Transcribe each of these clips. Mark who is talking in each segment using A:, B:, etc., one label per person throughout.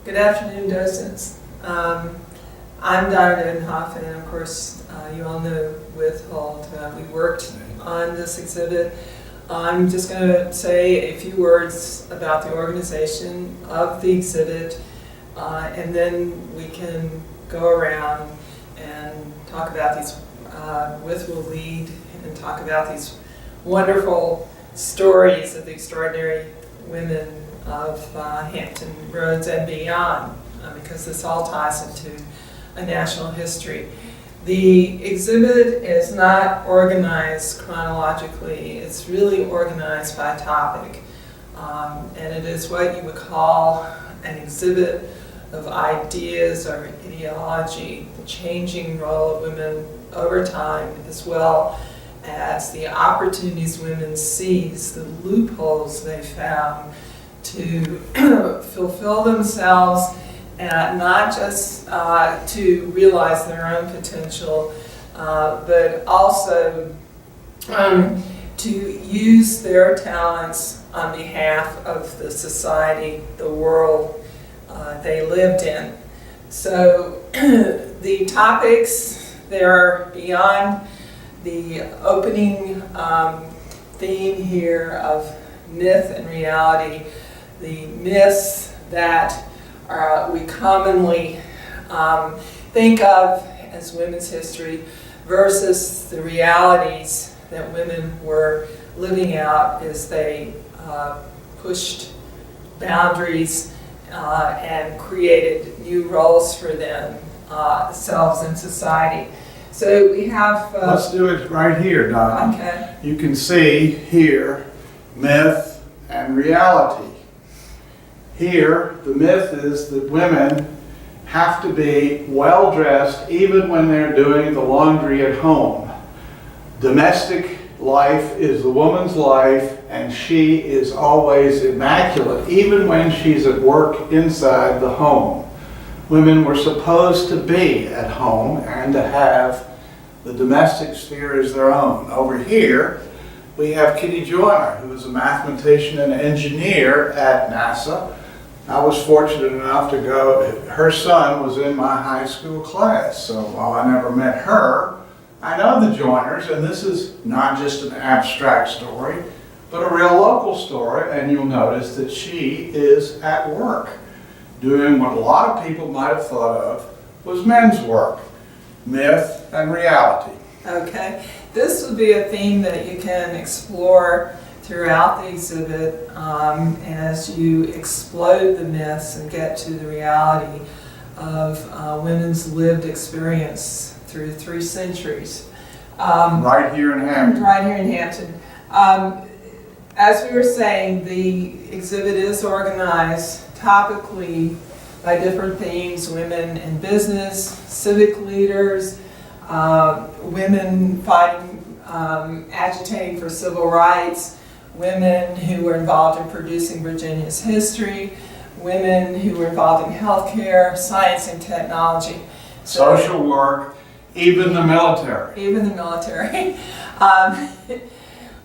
A: Good afternoon, docents. I'm Donna Dudenhoff, and of course, you all know with Holt, we worked on this exhibit. I'm just going to say a few words about the organization of the exhibit, and then we can go around and talk about these, With will lead and talk about these wonderful stories of the extraordinary women of Hampton Roads and beyond, because this all ties into a national history. The exhibit is not organized chronologically, it's really organized by topic. And it is what you would call an exhibit of ideas or ideology, the changing role of women over time, as well as the opportunities women seize, the loopholes they found to fulfill themselves, and not just to realize their own potential, but also to use their talents on behalf of the society, the world they lived in. So the topics, they're beyond the opening theme here of myth and reality. The myths that we commonly think of as women's history versus the realities that women were living out as they pushed boundaries and created new roles for themselves in society. So we have...
B: Let's do it right here, Donna.
A: Okay.
B: You can see here myth and reality. Here, the myth is that women have to be well-dressed even when they're doing the laundry at home. Domestic life is the woman's life, and she is always immaculate, even when she's at work inside the home. Women were supposed to be at home and to have the domestic sphere as their own. Over here, we have Kitty Joyner, who is a mathematician and engineer at NASA. I was fortunate enough to go, her son was in my high school class, so while I never met her, I know the Joyners, and this is not just an abstract story, but a real local story, and you'll notice that she is at work, doing what a lot of people might have thought of was men's work, myth and reality.
A: Okay, this would be a theme that you can explore throughout the exhibit as you explode the myths and get to the reality of women's lived experience through 3 centuries.
B: Right here in Hampton.
A: Right here in Hampton. As we were saying, the exhibit is organized topically by different themes: women in business, civic leaders, women fighting, agitating for civil rights, women who were involved in producing Virginia's history, women who were involved in healthcare, science and technology.
B: Social work, even the military.
A: Even the military.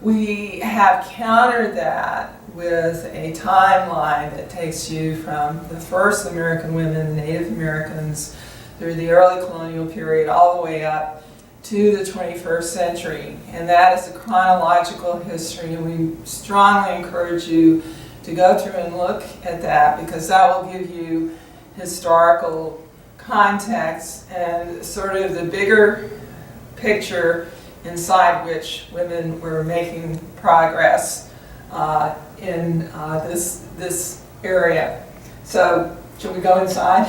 A: We have countered that with a timeline that takes you from the first American women, Native Americans, through the early colonial period all the way up to the 21st century. And that is a chronological history, and we strongly encourage you to go through and look at that, because that will give you historical context and sort of the bigger picture inside which women were making progress in this area. So, should we go inside?